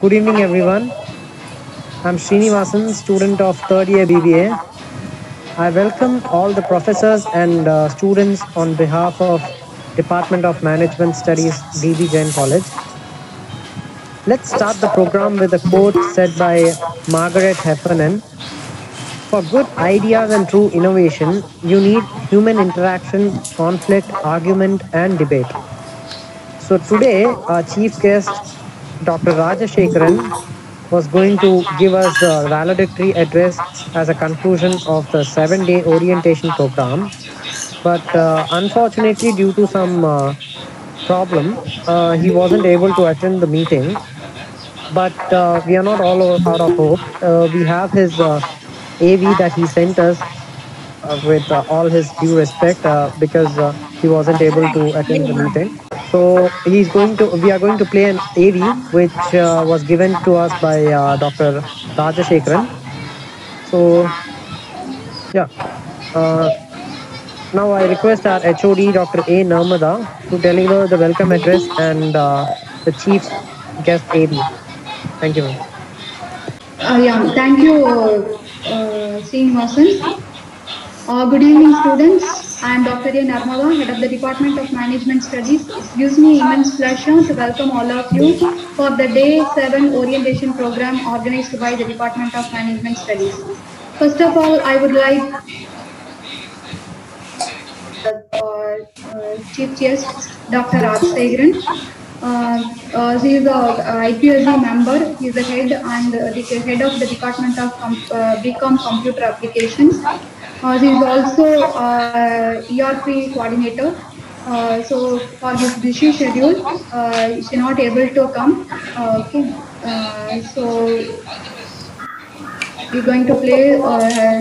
Good evening, everyone. I'm Srinivasan, student of third year BBA. I welcome all the professors and students on behalf of Department of Management Studies, DB Jain College. Let's start the program with a quote said by Margaret Heffernan. For good ideas and true innovation, you need human interaction, conflict, argument, and debate. So today, our chief guest, Dr. Rajashekaran, was going to give us the valedictory address as a conclusion of the 7-day orientation program. But unfortunately, due to some problem, he wasn't able to attend the meeting. But we are not all out of hope. We have his AV that he sent us with all his due respect because he wasn't able to attend the meeting. So we are going to play an AV which was given to us by Dr. Rajashekaran. So yeah, uh, now I request our HOD Dr. A. Narmada to deliver the welcome address and the chief guest AV. Thank you, ma'am. Yeah, thank you, Srinivasan. Good evening, students. I am Dr. A. Narmada, Head of the Department of Management Studies. It gives me immense pleasure to welcome all of you for the Day 7 Orientation Program organized by the Department of Management Studies. First of all, I would like Chief Guest, Dr. Rajashekaran. He is a IQSE member. He is the head and the head of the Department of BCom Computer Applications. He is also ERP coordinator. So for his busy schedule, he is not able to come. So we're going to play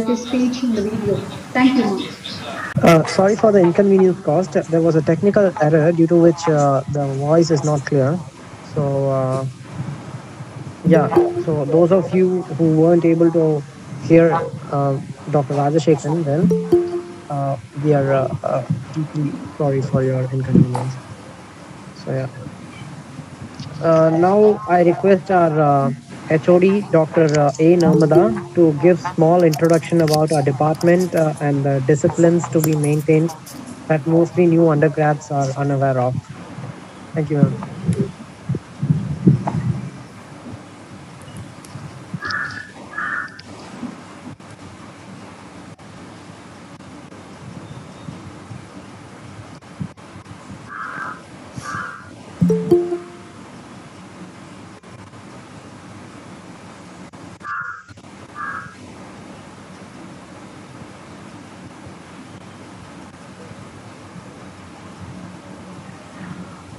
his speech in the video. Thank you. Sorry for the inconvenience caused. There was a technical error due to which the voice is not clear. So yeah, so those of you who weren't able to hear Dr. Rajashekaran, then we are deeply sorry for your inconvenience. So yeah. Now I request our HOD, Dr. A. Narmada, to give small introduction about our department and the disciplines to be maintained that mostly new undergrads are unaware of. Thank you, ma'am.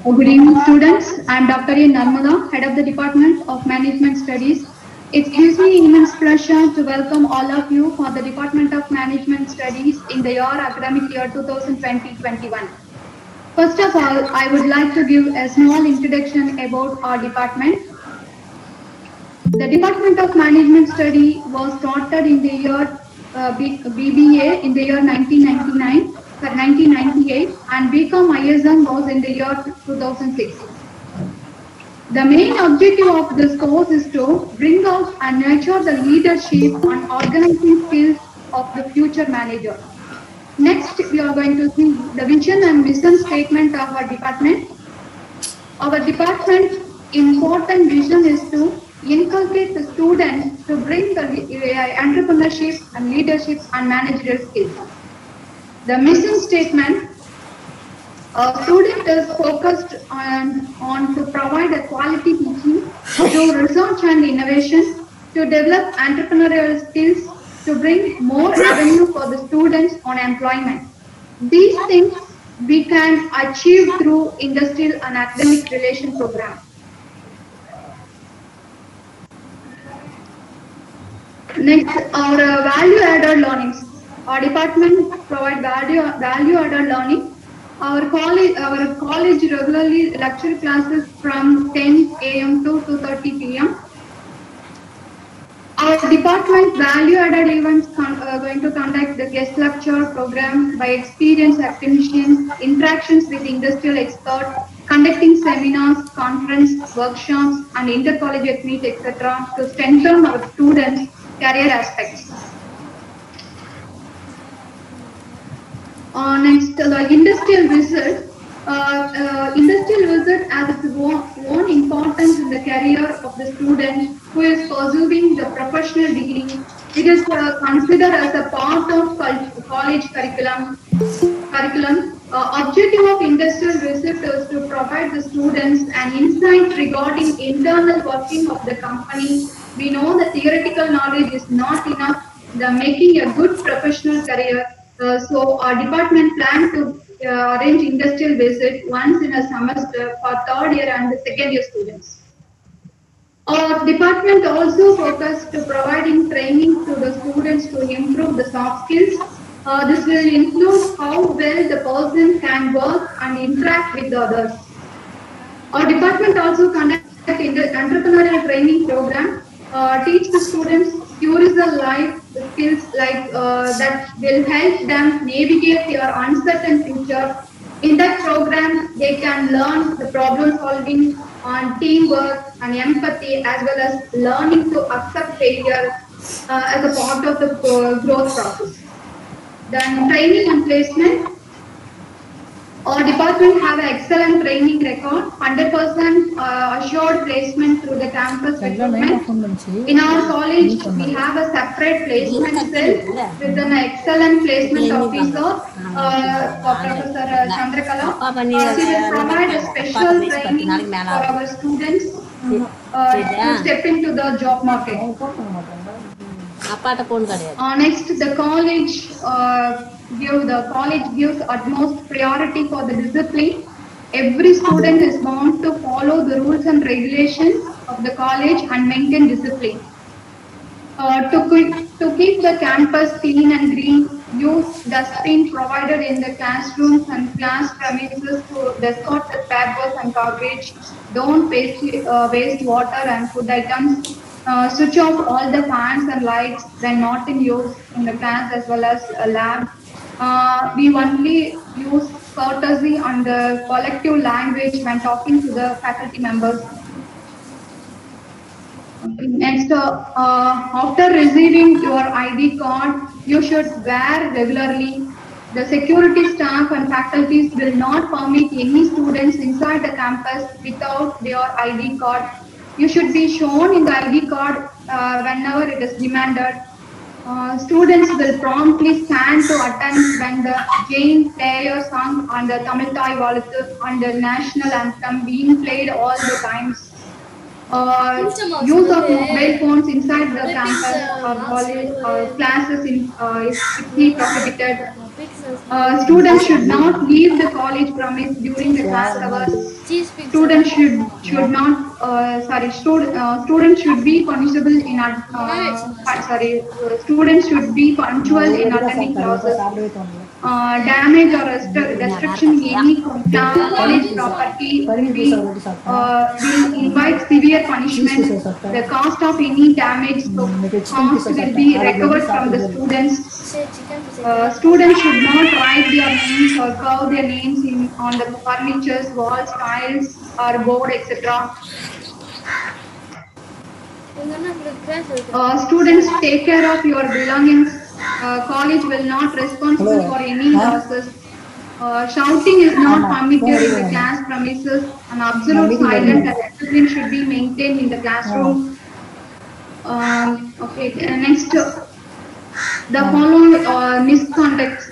Good evening, students. I am Dr. A. Narmada, Head of the Department of Management Studies. It gives me immense pleasure to welcome all of you for the Department of Management Studies in the academic year 2020-21. First of all, I would like to give a small introduction about our department. The Department of Management Study was started in the year BBA in the year 1998 and BCom ISM was in the year 2006. The main objective of this course is to bring out and nurture the leadership and organizing skills of the future manager. Next, we are going to see the vision and mission statement of our department. Our department's important vision is to inculcate the students to bring the entrepreneurship and leadership and managerial skills. The mission statement, a student is focused on to provide a quality teaching, to research and innovation, to develop entrepreneurial skills, to bring more revenue for the students on employment. These things we can achieve through industrial and academic relation program. Next, our value-added learnings. Our department provides value-added learning. Our college regularly lecture classes from 10 a.m. to 2:30 p.m. Our department value-added events going to conduct the guest lecture program by experienced academicians, interactions with industrial experts, conducting seminars, conference, workshops, and intercollegiate meet, etc., to strengthen our students' career aspects. Next, the industrial visit. Industrial visit has its own importance in the career of the student who is pursuing the professional degree. It is considered as a part of college curriculum. Objective of industrial visit is to provide the students an insight regarding internal working of the company. We know that theoretical knowledge is not enough. The making a good professional career. So our department plans to arrange industrial visit once in a semester for third year and second year students. Our department also focused to providing training to the students to improve the soft skills. This will include how well the person can work and interact with others. Our department also conducts entrepreneurial training program, teach the students tourism life skills like that will help them navigate their uncertain future. In that program, they can learn the problem solving on teamwork and empathy, as well as learning to accept failure as a part of the growth process. Then training and placement. Our department have an excellent training record, 100% assured placement through the campus recruitment. In our college, we have a separate placement cell with an excellent placement officer, Professor Chandrakala. She will provide a special training for our students to step into the job market. Next, the college gives utmost priority for the discipline. Every student is bound to follow the rules and regulations of the college and maintain discipline. To keep the campus clean and green, use dustbin provided in the classrooms and class premises to escort the papers and garbage. Don't waste water and food items. Switch off all the fans and lights when not in use in the class as well as a lab. We only use courtesy and the collective language when talking to the faculty members. Next, after receiving your ID card, you should wear regularly. The security staff and faculties will not permit any students inside the campus without their ID card. You should be shown in the ID card whenever it is demanded. Students will promptly stand to attend when the Jain player sung and the Tamil Thai Vaalithu and the national anthem being played all the times. Use of mobile phones inside the campus or college or classes is strictly prohibited. Students should not leave the college premise during the class hours. Students students should be punishable in students should be punctual in attending classes. Damage or destruction in any college property will invite severe punishment. The cost of any damage cost will be recovered from the students. Students should not write their names or carve their names on the furnitures, walls, tiles, or board, etc. Students, take care of your belongings. College will not responsible for any losses. Shouting is not permitted in the class premises. An absolute silence and discipline should be maintained in the classroom. Next, the following misconducts,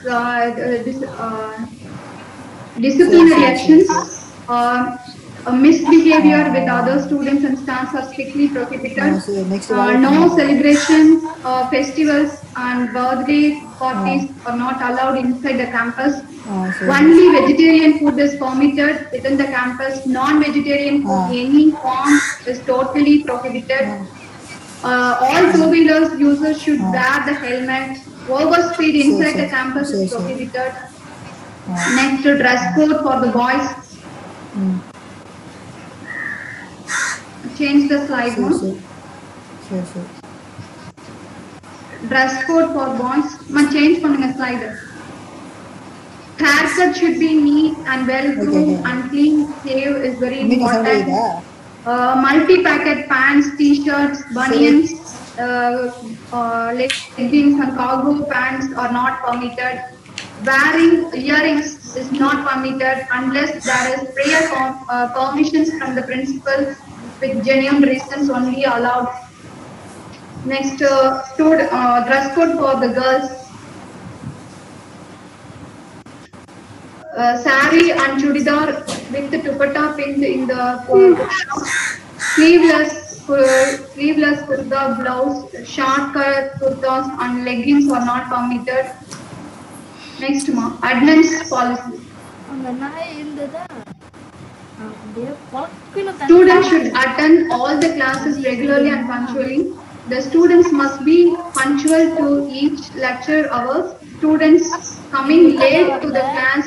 disciplinary actions, misbehavior with other students and staffs are strictly prohibited. No celebrations, festivals and birthday parties are not allowed inside the campus. Only vegetarian food is permitted within the campus. Non-vegetarian food in any form is totally prohibited. All two-wheelers users should wear the helmet. Over speed inside the campus is prohibited. Next, dress code for the boys. Change the slide now. Dress code for boys. Change பண்ணுங்க slide. Haircut should be neat and well groomed and clean shave is very important. Multi-packet pants, t-shirts, bunions, leggings and cargo pants are not permitted. Wearing earrings is not permitted unless there is prior permissions from the principal with genuine reasons only allowed. Next, dress code for the girls. Sari and chudidar with the dupatta pinned in the sleeveless kurta blouse, short cut kurtas and leggings are not permitted. Next, attendance policy. Students should attend all the classes regularly and punctually. The students must be punctual to each lecture hours. Students coming late to the class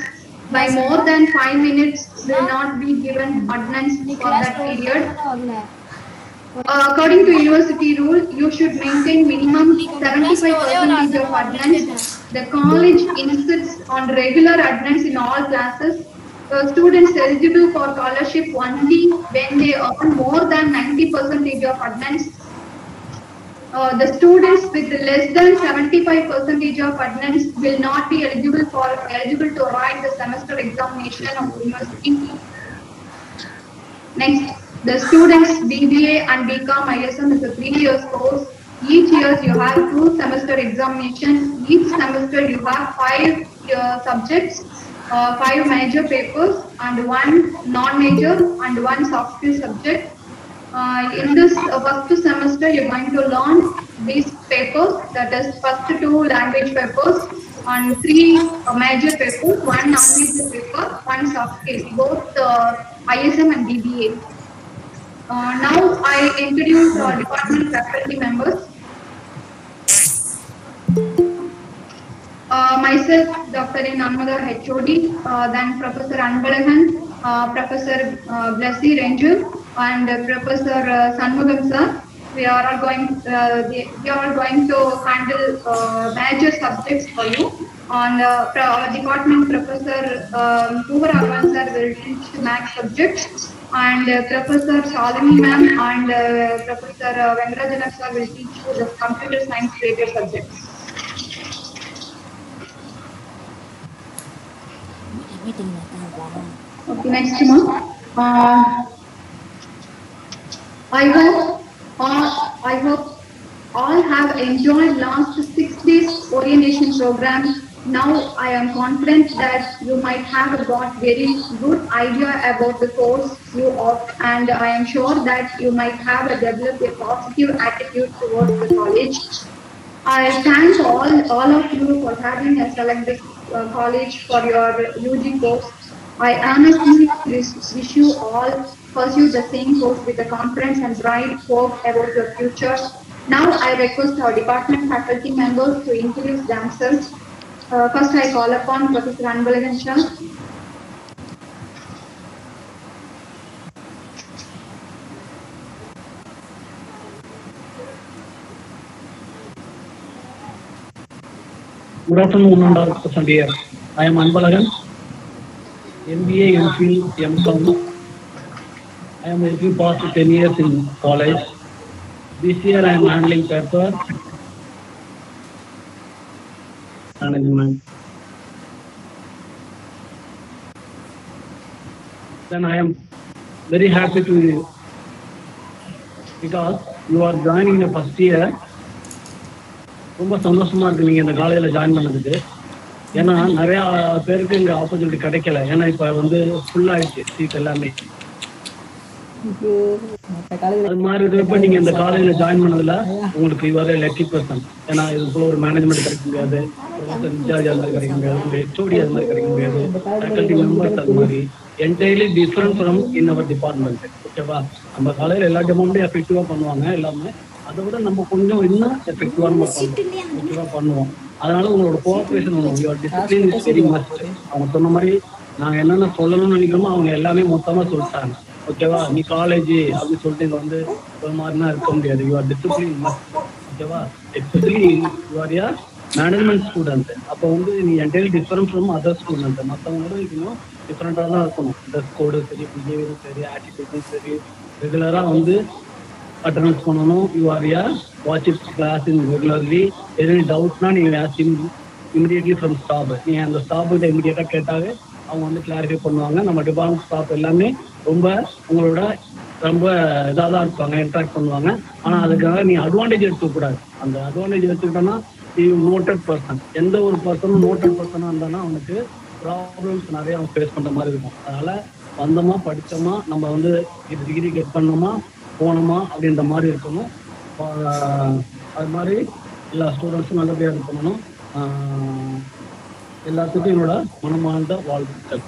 by more than 5 minutes will not be given attendance for that period. According to university rule, you should maintain minimum 75% of attendance. The college insists on regular attendance in all classes. Students eligible for scholarship only when they earn more than 90% of attendance. The students with less than 75% of attendance will not be eligible to write the semester examination of university. Next, the students BBA and BCom ISM is a 3-year course. Each year you have 2 semester examination. Each semester you have 5 subjects, 5 major papers and 1 non-major and 1 soft skill subject. In this first semester, you're going to learn these papers, that is first 2 language papers and 3 major papers, 1 non-major paper, 1 soft skill, both ISM and BBA. Now I introduce our department faculty members. Myself, Dr. N. Anmada, HOD, then Professor Anbalagan, Professor Blessy Ranger, and Professor Sanmugam sir. We are all going to handle major subjects for you. On our department, Professor Poovaragwan sir will teach math subjects, and Professor Shalini ma'am and Professor Vendrajana sir will teach you the computer science related subjects. Okay, next month. I hope all have enjoyed last 6 days orientation program. Now I am confident that you might have got very good idea about the course you opt, and I am sure that you might have developed a positive attitude towards the college. I thank all of you for having selected this college for your UG course. I honestly wish you all pursue the same course with the confidence and bright hope about your future. Now I request our department faculty members to introduce themselves. First I call upon Professor Anbalagan sir. Good afternoon, Dr. Dear. I am Anbalagan, MBA, MPhil, MCom. I am actually past 10 years in college. This year I am handling paper management. Then I am very happy to, because you are joining the first year. ரொம்ப சந்தோஷமா இருக்கு நீங்க இந்த காலேஜ்ல join பண்ணதுக்கு. ஏன்னா நிறைய பேருக்கு இங்க ஆப்பர்ச்சுனிட்டி கிடைக்கல. ஏன்னா இப்ப வந்து ஃபுல் ஆயிடுச்சு சீட் எல்லாமே. அது மாதிரி இருக்கப்ப நீங்க இந்த காலேஜ்ல ஜாயின் பண்ணதுல உங்களுக்கு இவரே லக்கி பர்சன். ஏன்னா இதுக்குள்ள ஒரு மேனேஜ்மெண்ட் கிடைக்க முடியாது, இன்சார்ஜ் அது மாதிரி கிடைக்க முடியாது, ஹெச்ஓடி அது மாதிரி கிடைக்க முடியாது, ஃபேக்கல்டி மெம்பர்ஸ் அது மாதிரி entirely different from in our department. ஓகேவா? நம்ம காலேஜ்ல எல்லா டிபார்ட்மெண்ட்டும் எஃபெக்டிவா பண்ணுவாங்க எல்லாமே. அதை விட நம்ம கொஞ்சம் இன்னும் எஃபெக்டிவா பண்ணுவோம். அதனால உங்களோட cooperation discipline is very must. அவங்க சொன்ன மாதிரி நாங்க என்னென்ன சொல்லணும்னு நினைக்கிறோமோ அவங்க எல்லாமே மொத்தமா சொல்லிட்டாங்க. ஓகேவா? நீ காலேஜ் அப்படின்னு சொல்லிட்டு இங்க வந்து ஒரு மாதிரினா இருக்க முடியாது. Your discipline must. ஓகேவா? எஸ்பெஷலி யூஆர் யார் மேனேஜ்மெண்ட் ஸ்டூடெண்ட். அப்போ வந்து நீ entirely different from other student. மற்றவங்களோட இன்னும் டிஃப்ரெண்டாக தான் இருக்கணும். ட்ரெஸ் கோடு சரி, பிஹேவியரும் சரி, ஆட்டிடியூடும் சரி, ரெகுலராக வந்து அட்டெண்டன்ஸ் பண்ணணும். You are watch it class in regularly. எதுவும் டவுட்னா நீங்கள் ஆஸ்க் இமிடியட்லி ஃப்ரம் ஸ்டாஃப். நீங்கள் அந்த ஸ்டாஃப்கிட்ட இமிடியேட்டாக கேட்டாவே அவங்க வந்து கிளாரிஃபை பண்ணுவாங்க. நம்ம டிபார்ட்மெண்ட் ஸ்டாஃப் எல்லாமே ரொம்ப உங்களோட ரொம்ப இதாக தான் இருப்பாங்க, இன்ட்ராக்ட் பண்ணுவாங்க. ஆனால் அதுக்காக நீ அட்வான்டேஜ் எடுத்துக்கூடாது. அந்த அட்வான்டேஜ் எடுத்துக்கிட்டோன்னா நோட்டட் பர்சன், எந்த ஒரு பர்சனும் நோட்டட் பர்சனாக இருந்தானா அவனுக்கு ப்ராப்ளம்ஸ் நிறைய அவன் ஃபேஸ் பண்ணுற மாதிரி இருக்கும். அதனால் வந்தோமா படித்தோமா நம்ம வந்து இது டிகிரி கெட் பண்ணோமா போனோமா அப்படின்ற மாதிரி இருக்கணும். அது மாதிரி எல்லா ஸ்டூடெண்ட்ஸும் நல்லபடியாக இது பண்ணணும். எல்லாத்துக்கும் என்னோட மனமார்ந்த வாழ்த்துக்கள்.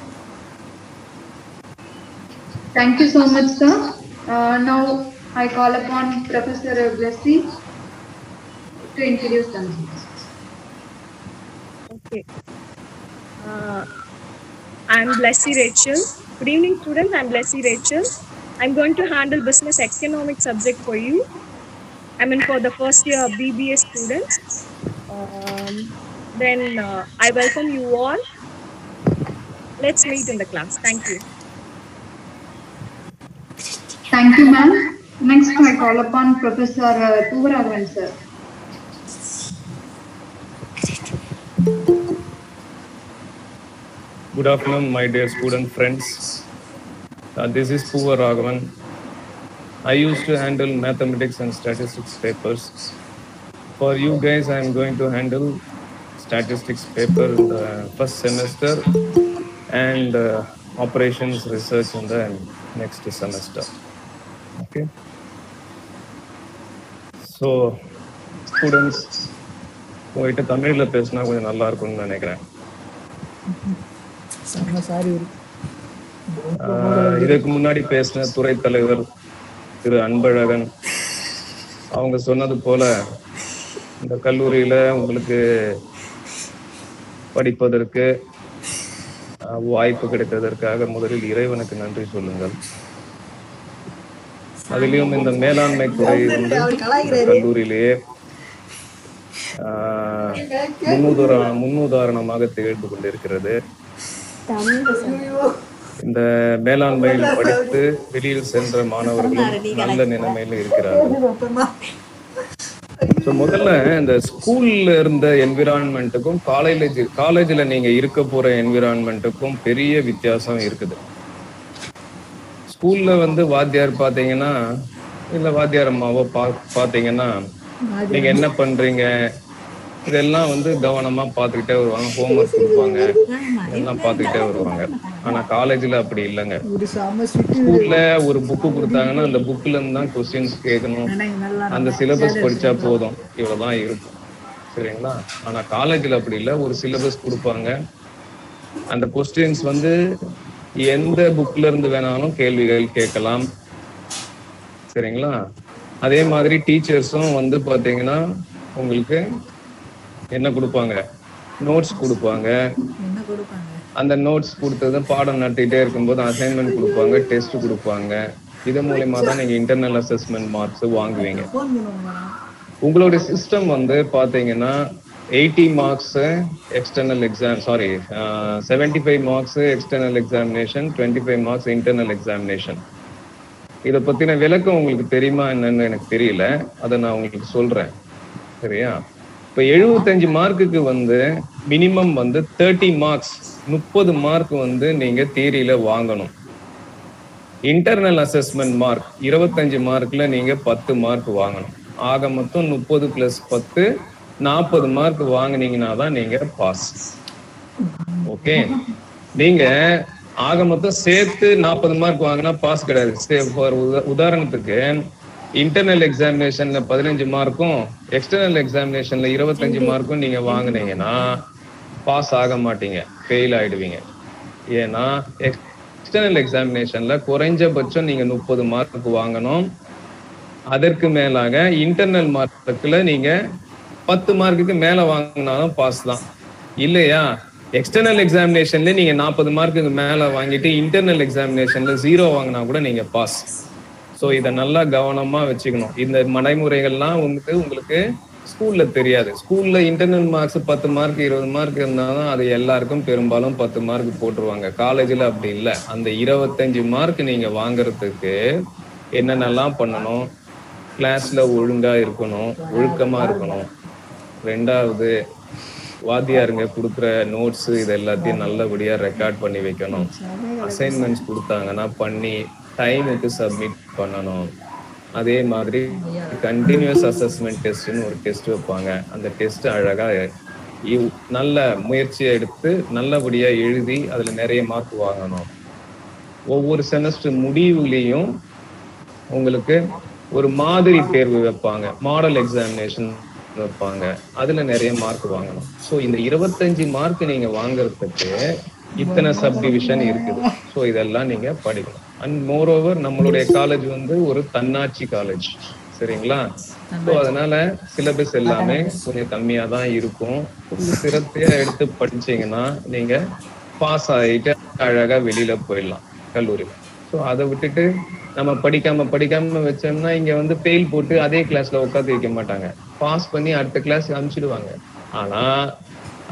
Thank you so much, sir. Now I call upon Professor Blessy to introduce themselves. Okay. I'm Blessy Rachel. Good evening, students. I'm Blessy Rachel. I'm going to handle business economics subject for you. I'm in for the first year BBA students. Then I welcome you all. Let's meet in the class. Thank you. Thank you, ma'am. Next, I call upon Professor Puvaravan, sir. Good afternoon, my dear student friends. This is Puvaravan. I used to handle mathematics and statistics papers. For you guys, I am going to handle statistics paper in the first semester and operations research in the next semester. Okay. So, students, உங்கள்கிட்ட தமிழில் பேசினா கொஞ்சம் நல்லா இருக்கும்னு நினைக்கிறேன். இதுக்கு முன்னாடி பேசின துறை தலைவர் திரு அன்பழகன் அவங்க சொன்னது போல இந்த கல்லூரியில உங்களுக்கு படிப்பதற்கு வாய்ப்பு கிடைத்ததற்காக முதலில் இறைவனுக்கு நன்றி சொல்லுங்கள். அதிலும் இந்த மேலாண்மை துறை வந்து கல்லூரியிலேயே முன்னுதாரணமாக திகழ்ந்து கொண்டிருக்கிறது. இந்த மேலாண்மையில் படித்து வெளியில் சென்ற மாணவர்களும் நல்ல நிலைமையில இருக்கிறார்கள். முதல்ல இந்த ஸ்கூல்ல இருந்த என்விரான்மெண்ட்டுக்கும் காலேஜ்ல நீங்க இருக்க போற என்விரான்மெண்ட்டுக்கும் பெரிய வித்தியாசம் இருக்குது. ஸ்கூல்ல வந்து வாத்தியார் பாத்தீங்கன்னா இல்ல வாத்தியார் அம்மாவோ பாத்தீங்கன்னா நீங்க என்ன பண்றீங்க இதெல்லாம் வந்து கவனமா பாத்துக்கிட்டே வருவாங்க. ஹோம்ஒர்க் கொடுப்பாங்க, எல்லாம் பாத்துக்கிட்டே வருவாங்க. ஆனா காலேஜ்ல அப்படி இல்லைங்க. ஸ்கூல்ல ஒரு புக்கு கொடுத்தாங்கன்னா அந்த புக்ல இருந்து தான் கொஸ்டின்ஸ் கேட்கணும். அந்த சிலபஸ் படிச்சா போதும், இவ்வளவுதான் இருக்கும். சரிங்களா? ஆனா காலேஜ்ல அப்படி இல்லை. ஒரு சிலபஸ் கொடுப்பாங்க. அந்த கொஸ்டின்ஸ் வந்து எந்த புக்ல இருந்து வேணாலும் கேள்விகள் கேட்கலாம். சரிங்களா? அதே மாதிரி டீச்சர்ஸும் வந்து பாத்தீங்கன்னா உங்களுக்கு என்ன கொடுப்பாங்க, நோட்ஸ் கொடுப்பாங்க. அந்த நோட்ஸ் கொடுத்தது பாடம் நடத்திட்டே இருக்கும்போது அசைன்மெண்ட் கொடுப்பாங்க, டெஸ்ட் கொடுப்பாங்க. இது மூலமா தான் நீங்க இன்டர்னல் அசஸ்மெண்ட் மார்க்ஸ் வாங்குவீங்க. உங்களுடைய சிஸ்டம் வந்து பாத்தீங்கன்னா 80 marks external exam, 75 marks external examination, 25 marks internal examination. இதை பத்தின விளக்கம் உங்களுக்கு தெரியுமா என்னன்னு எனக்கு தெரியல, அதை நான் உங்களுக்கு சொல்றேன். சரியா? இப்ப 75 மார்க்குக்கு வந்து மினிமம் வந்து 30 மார்க்ஸ், 30 மார்க் வந்து நீங்க தியரியில வாங்கணும். இன்டர்னல் அசஸ்மெண்ட் மார்க் 25 மார்க்ல நீங்க 10 மார்க் வாங்கணும். ஆக மொத்தம் 30 + 10 40 மார்க் வாங்கினீங்கன்னா தான் நீங்க பாஸ். ஓகே, நீங்க ஆக மொத்தம் சேர்த்து 40 மார்க் வாங்கினா பாஸ் கிடையாது. உதாரணத்துக்கு இன்டர்னல் எக்ஸாமினேஷன்ல 15 மார்க்கும் எக்ஸ்டர்னல் எக்ஸாமினேஷன்ல 25 மார்க்கும் நீங்க வாங்கினீங்கன்னா பாஸ் ஆக மாட்டீங்க, ஃபெயில் ஆயிடுவீங்க. ஏன்னா எக்ஸ்டர்னல் எக்ஸாமினேஷன்ல குறைஞ்சபட்சம் நீங்க 30 மார்க் வாங்கணும். அதற்கு மேலாக இன்டர்னல் மார்க்ல நீங்க 10 மார்க்குக்கு மேல வாங்கினாலும் பாஸ் தான். இல்லையா? எக்ஸ்டர்னல் எக்ஸாமினேஷன்ல நீங்க 40 மார்க்குக்கு மேல வாங்கிட்டு இன்டர்னல் எக்ஸாமினேஷன்ல 0 வாங்கினா கூட நீங்க பாஸ். ஸோ இதை நல்லா கவனமா வச்சுக்கணும். இந்த நடைமுறைகள்லாம் உங்களுக்கு ஸ்கூல்ல தெரியாது. ஸ்கூல்ல இன்டர்னல் மார்க்ஸ் 10 மார்க் 20 மார்க் இருந்தாலும் அது எல்லாருக்கும் பெரும்பாலும் 10 மார்க் போட்டுருவாங்க. காலேஜ்ல அப்படி இல்லை. அந்த 25 மார்க் நீங்க வாங்குறதுக்கு என்னென்னலாம் பண்ணணும்? கிளாஸ்ல ஒழுங்கா இருக்கணும், ஒழுக்கமா இருக்கணும். 2வது வாத்தியாருங்க கொடுக்குற நோட்ஸ் இது எல்லாத்தையும் நல்லபடியா ரெக்கார்ட் பண்ணி வைக்கணும். அசைன்மெண்ட்ஸ் கொடுத்தாங்கன்னா பண்ணி டைமுக்கு சப்மிட் பண்ணணும். அதே மாதிரி கண்டினியூஸ் அசஸ்மெண்ட் டெஸ்ட்னு ஒரு டெஸ்ட் வைப்பாங்க. அந்த டெஸ்ட் அழகா நல்ல முயற்சியை எடுத்து நல்லபடியா எழுதி அதுல நிறைய மார்க் வாங்கணும். ஒவ்வொரு செமஸ்டர் முடிவுலையும் உங்களுக்கு ஒரு மாதிரி தேர்வு வைப்பாங்க, மாடல் எக்ஸாமினேஷன் வைப்பாங்க. அதுல நிறைய மார்க் வாங்கணும். ஸோ இந்த 25 மார்க் நீங்க வாங்குறதுக்கு இத்தனை சப்டிவிஷன் இருக்குது. ஸோ இதெல்லாம் நீங்க படிக்கணும். அண்ட் மோரோவர் நம்மளுடைய காலேஜ் வந்து ஒரு தன்னாட்சி காலேஜ், சரிங்களா? ஸோ அதனால சிலபஸ் எல்லாமே கொஞ்சம் கம்மியா தான் இருக்கும். கொஞ்சம் சிரத்தையா எடுத்து படிச்சீங்கன்னா நீங்க பாஸ் ஆகிட்டு அழகா வெளியில போயிடலாம் கல்லூரியில. ஸோ அதை விட்டுட்டு நம்ம படிக்காம வச்சோம்னா இங்க வந்து ஃபெயில் போட்டு அதே கிளாஸ்ல உட்காந்து வைக்க மாட்டாங்க. பாஸ் பண்ணி அடுத்த கிளாஸ் அனுப்பிச்சிடுவாங்க. ஆனா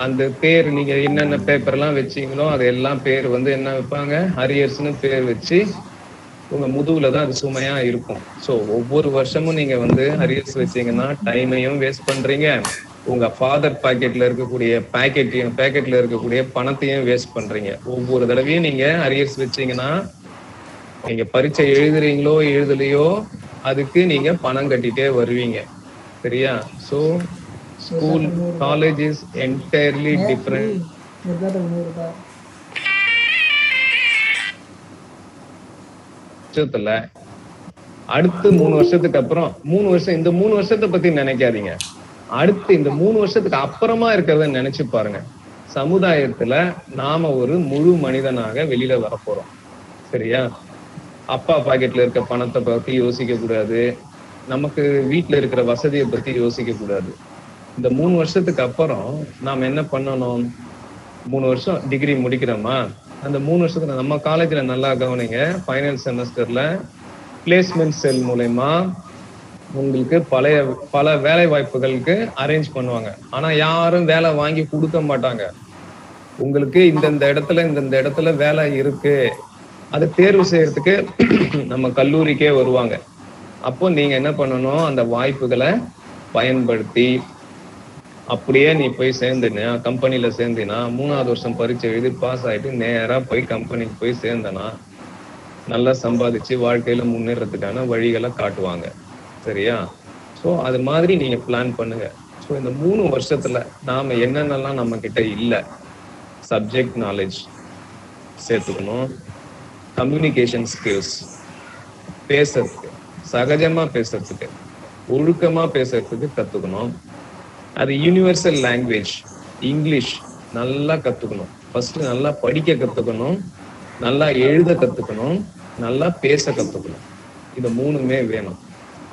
அந்த பேர் நீங்க என்னென்ன பேப்பர் எல்லாம் வச்சீங்களோ அது எல்லாம் பேர் வந்து என்ன வைப்பாங்க, அரியர்ஸ்னு பேர் வச்சு உங்க முதுகுல தான் அது சுமையா இருக்கும். ஸோ ஒவ்வொரு வருஷமும் நீங்க வந்து அரியர்ஸ் வச்சீங்கன்னா டைமையும் வேஸ்ட் பண்றீங்க, உங்க ஃபாதர் பாக்கெட்ல இருக்கக்கூடிய பணத்தையும் வேஸ்ட் பண்றீங்க. ஒவ்வொரு தடவையும் நீங்க அரியர்ஸ் வச்சீங்கன்னா நீங்க பரீட்சை எழுதுறீங்களோ எழுதலையோ அதுக்கு நீங்க பணம் கட்டிட்டே வருவீங்க, சரியா? So school college is entirely different. அடுத்து 3 வருஷத்துக்கு அப்புறம் 3 வருஷம் இந்த 3 வருஷத்தை பத்தி நினைக்காதீங்க. அடுத்து இந்த 3 வருஷத்துக்கு அப்புறமா இருக்கிறத நினைச்சு பாருங்க. சமுதாயத்துல நாம ஒரு முழு மனிதனாக வெளியில வரப்போறோம், சரியா? அப்பா பாக்கெட்ல இருக்க பணத்தை பத்தி யோசிக்க கூடாது, நமக்கு வீட்டுல இருக்கிற வசதியை பத்தி யோசிக்க கூடாது. இந்த 3 வருஷத்துக்கு அப்புறம் நாம என்ன பண்ணணும்? 3 வருஷம் டிகிரி முடிக்கிறோமா, அந்த 3 வருஷத்துல நம்ம காலேஜ்ல நல்லா கவனிங்க, ஃபைனல் செமஸ்டர்ல பிளேஸ்மெண்ட் செல் மூலமா உங்களுக்கு பல வேலை வாய்ப்புகளுக்கு அரேஞ்ச் பண்ணுவாங்க. ஆனா யாரும் வேலை வாங்கி கொடுக்க மாட்டாங்க. உங்களுக்கு இந்த இடத்துல வேலை இருக்கு, அதை தேர்வு செய்யறதுக்கு நம்ம கல்லூரிக்கே வருவாங்க. அப்போ நீங்க என்ன பண்ணணும்? அந்த வாய்ப்புகளை பயன்படுத்தி அப்படியே நீ போய் சேர்ந்துனா கம்பெனில சேர்ந்தினா 3வது வருஷம் பரீட்சை எழுதி பாஸ் ஆயிட்டு நேரா போய் கம்பெனிக்கு போய் சேர்ந்தனா நல்லா சம்பாதிச்சு வாழ்க்கையில முன்னேறதுக்கான வழிகளை காட்டுவாங்க, சரியா? ஸோ அது மாதிரி நீங்க பிளான் பண்ணுங்க. ஸோ இந்த 3 வருஷத்துல நாம என்னென்னலாம் நம்ம கிட்ட இல்லை, சப்ஜெக்ட் நாலேஜ் சேர்த்துக்கணும், கம்யூனிகேஷன் ஸ்கில்ஸ், பேசுறதுக்கு சகஜமா பேசுறதுக்கு ஒழுக்கமா பேசுறதுக்கு கத்துக்கணும். அது யூனிவர்சல் லாங்குவேஜ் இங்கிலீஷ் நல்லா கத்துக்கணும். ஃபர்ஸ்ட் நல்லா படிக்க கத்துக்கணும், நல்லா எழுத கத்துக்கணும், நல்லா பேச கத்துக்கணும். இது 3மே வேணும்.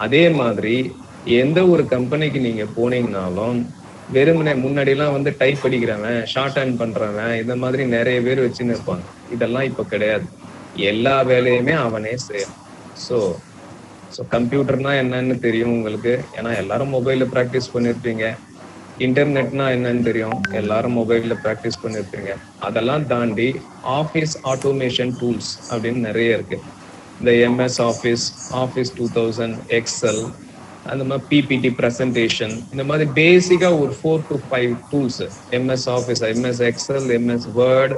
அதே மாதிரி எந்த ஒரு கம்பெனிக்கு நீங்க போனீங்கன்னாலும் வெறுமனே முன்னாடி எல்லாம் வந்து டைப் படிக்கிறவன், ஷார்ட் ஹேண்ட் பண்றவன், இந்த மாதிரி நிறைய பேர் வச்சுன்னு இருப்பாங்க. இதெல்லாம் இப்ப கிடையாது. எல்லா வேலையுமே அவனே செய்யணும். ஸோ கம்ப்யூட்டர்னா என்னன்னு தெரியும் உங்களுக்கு, ஏன்னா எல்லாரும் மொபைல்ல ப்ராக்டிஸ் பண்ணிருப்பீங்க. இன்டர்நெட்னா என்னன்னு தெரியும், எல்லாரும் மொபைல்ல ப்ராக்டிஸ் பண்ணிருப்பீங்க. அதெல்லாம் தாண்டி ஆஃபீஸ் ஆட்டோமேஷன் டூல்ஸ் அப்படின்னு நிறைய இருக்கு. இந்த MS ஆஃபீஸ், ஆஃபீஸ் 2000, எக்ஸல், அந்த மாதிரி பிபிடி ப்ரெசன்டேஷன், இந்த மாதிரி பேசிக்கா ஒரு 4 to 5 tools. MS Office, MS Excel, MS Word,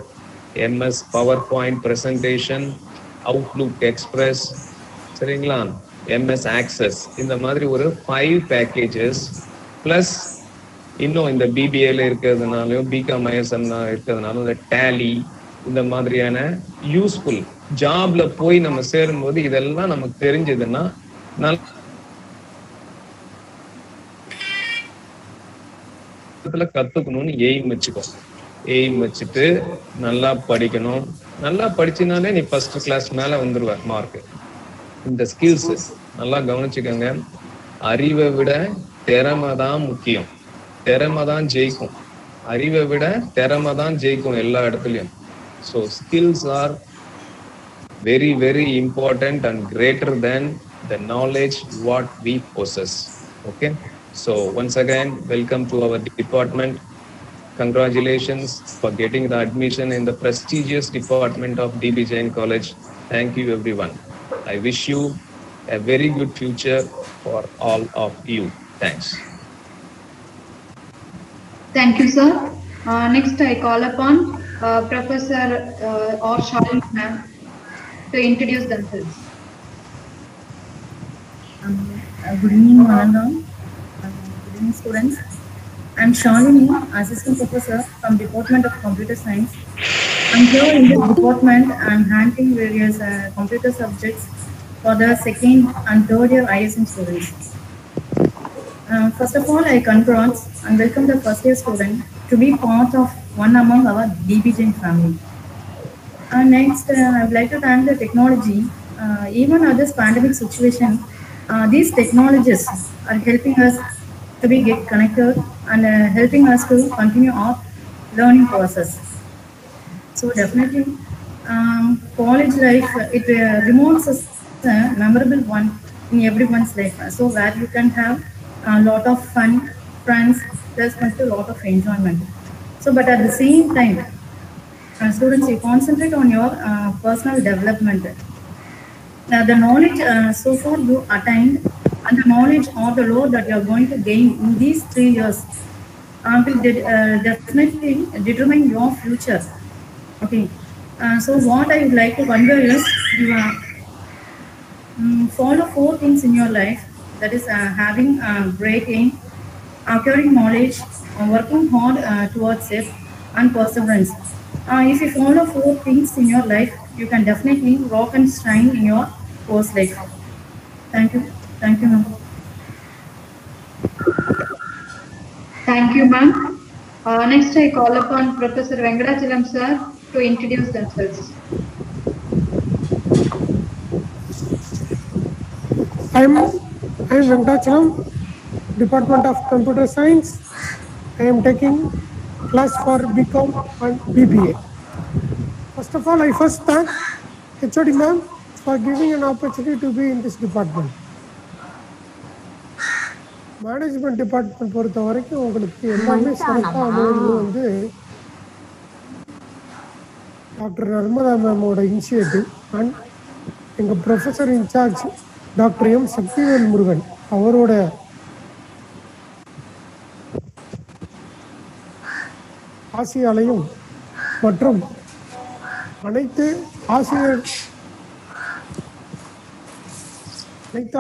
MS PowerPoint presentation, Outlook Express, சரிங்களா? MS ஆக்சஸ், இந்த மாதிரி ஒரு 5 பேக்கேஜஸ் பிளஸ் இன்னும் இந்த பிபிஏல இருக்கிறதுனாலும் பிகாம் ISM இருக்கிறதுனாலும் இந்த டேலி, இந்த மாதிரியான யூஸ்ஃபுல் ஜாப்ல போய் நம்ம சேரும்போது இதெல்லாம் நமக்கு தெரிஞ்சதுன்னா கத்துக்கணும்னு எய்ம் வச்சுக்கோ. எய்ம் வச்சுட்டு நல்லா படிக்கணும். நல்லா படிச்சினாலே நீ ஃபர்ஸ்ட் கிளாஸ் மேல வந்துருவ மார்க். இந்த ஸ்கில்ஸ் நல்லா கவனிச்சுக்கோங்க. அறிவை விட திறமை தான் முக்கியம். திறமை தான் ஜெயிக்கும். அறிவை விட திறமை தான் ஜெயிக்கும் எல்லா இடத்துலயும். So skills are very very important and greater than the knowledge what we possess. Okay. So once again, welcome to our department. Congratulations for getting the admission in the prestigious department of DB Jain College. Thank you, everyone. I wish you a very good future for all of you. Thanks. Thank you, sir. Next, I call upon Professor or Shalini ma'am to introduce themselves. Good evening, Ananda. Good evening, students. I'm Shalini, Assistant Professor from Department of Computer Science. I'm here in this department. I'm handling various computer subjects for the second and third year ISM students. First of all, I congrats and welcome the first year student to be part of one among our DB Jain family. Next, I would like to thank the technology. Even at this pandemic situation, these technologies are helping us to be get connected and helping us to continue our learning process. So definitely, college life it remains a memorable one in everyone's life. So where you can have a lot of fun, friends, plus a lot of enjoyment. So, but at the same time, students, you concentrate on your personal development. The knowledge so far you attained and the knowledge or the load that you are going to gain in these 3 years will definitely determine your future. Okay. So what I would like to convey is you follow 4 things in your life. That is having a great aim, acquiring knowledge, working hard towards it, and perseverance. If you follow 4 things in your life, you can definitely rock and shine in your course life. Thank you. Thank you, ma'am. Thank you, ma'am. Next, I call upon Professor Venkatachalam sir to introduce themselves. I'm Venkatachalam, Department of Computer Science. I am taking class for BCom and BBA. First of all, I first thank HOD ma'am for giving an opportunity to be in this department. Management department பொறுத்த வரைக்கும் உங்களுக்கு எல்லாமே சிறப்பாக அமைகிறது வந்து doctor Narmada மேமோட initiative and எங்கள் professor incharge doctor M Sakthivel Murugan அவரோட ஆசியாலையும் மற்றும் அனைத்து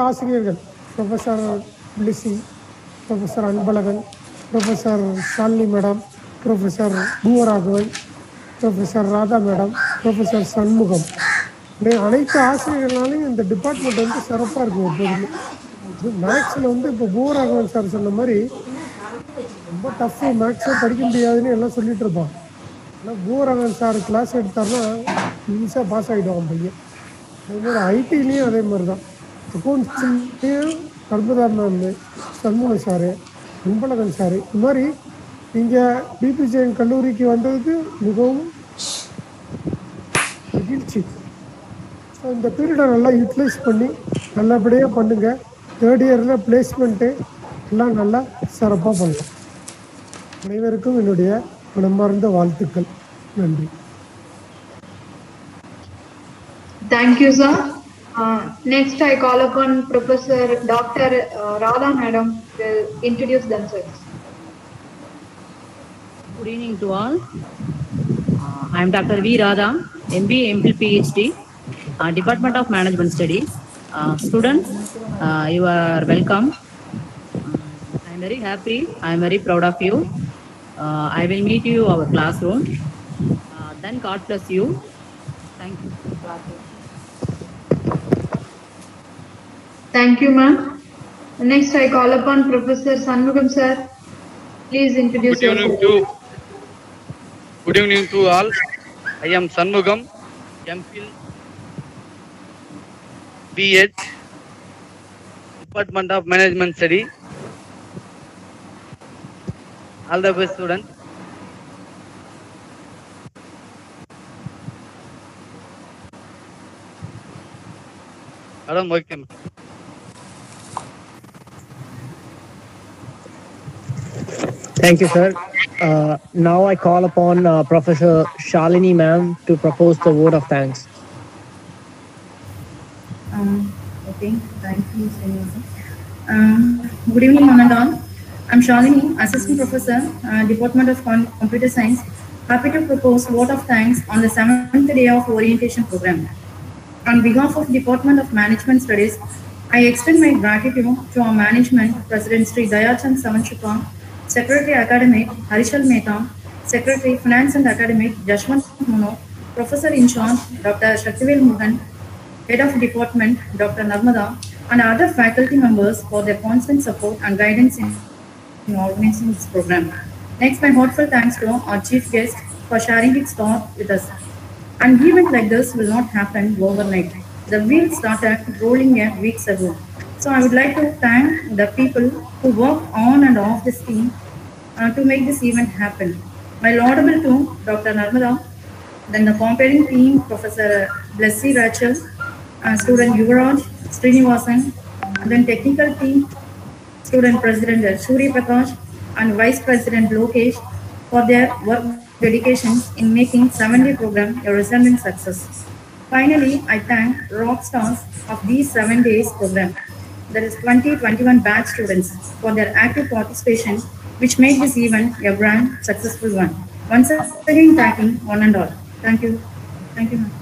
ஆசிரியர்கள் professor Blessy, professor Anbazhagan, professor Shalini madam, professor Poovaraghavan, professor Radha madam, professor Shanmugam, அனைத்து ஆசிரியர்களாலையும் இந்த டிபார்ட்மெண்ட் வந்து சிறப்பாக இருக்கும். எப்போதுமே மேக்ஸில் வந்து இப்போ பூவராகவன் சார் சொன்ன மாதிரி ரொம்ப டஃப்பு, மேக்ஸே படிக்க முடியாதுன்னு எல்லாம் சொல்லிட்டு இருப்பான். ஆனால் பூவராகவன் சார் கிளாஸ் எடுத்தார்னா ஈஸியாக பாஸ் ஆகிடுவான் பையன். அதேமாதிரி ஐடிலையும் அதே மாதிரி தான். அக்கௌண்ட்ஸ்லேயும் Narmada ma'am, Shanmugam sir, Anbazhagan sir, இது மாதிரி நீங்கள் டிபி ஜெயின் கல்லூரிக்கு வந்ததுக்கு மிகவும் மகிழ்ச்சி. ஸோ இந்த பீரியடை நல்லா யூட்டிலைஸ் பண்ணி நல்லபடியாக பண்ணுங்கள். தேர்ட் இயரில் பிளேஸ்மெண்ட்டு எல்லாம் நல்லா சிறப்பாக பண்ணலாம். அனைவருக்கும் என்னுடைய மனமார்ந்த வாழ்த்துக்கள். நன்றி. Thank you sir. Next, I call upon Professor Dr. Radha Madam to introduce themselves. Good evening to all. I am Dr. V. Radha, MBA, MPhil, PhD, Department of Management Studies. Students, you are welcome. I am very happy. I am very proud of you. I will meet you our classroom. Then God bless you. Thank you. Thank you, ma'am. Next, I call upon Professor Sanmugam sir. Please introduce yourself. Good evening to all. I am Sanmugam, MPhil, BH, Department of Management Study. All the best, students. Madam, okay. Thank you, sir. Now I call upon Professor Shalini ma'am to propose the vote of thanks. Okay, thank you, Srinivasa. Good evening, one and all. I'm Shalini, Assistant Professor, Department of Computer Science. Happy to propose vote of thanks on the 7th day of orientation program. On behalf of Department of Management Studies, I extend my gratitude to our management, President Sri Dayachand Savanshika, Secretary Academic Harishal Mehta, Secretary Finance and Academic Jashwant Mono, Professor in charge Dr. Shaktivel Mugan, Head of Department Dr. Narmada, and other faculty members for their constant support and guidance in organizing this program. Next, my heartfelt thanks to our chief guest for sharing his thought with us. An event like this will not happen overnight. The wheels started rolling a weeks ago. So I would like to thank the people who work on and off this team to make this event happen. My laudable to Dr. Narmada, then the comparing team, Professor Blessy Rachel, student Yuvaraj Srinivasan, and then technical team, student President Shuri Prakash, and Vice President Lokesh for their work dedications in making 7-day program a resounding success. Finally, I thank rock stars of these 7 days program, that is 2021 batch students, for their active participation, which made this event a grand successful one. Once again, thanking one and all. Thank you. Thank you, ma'am.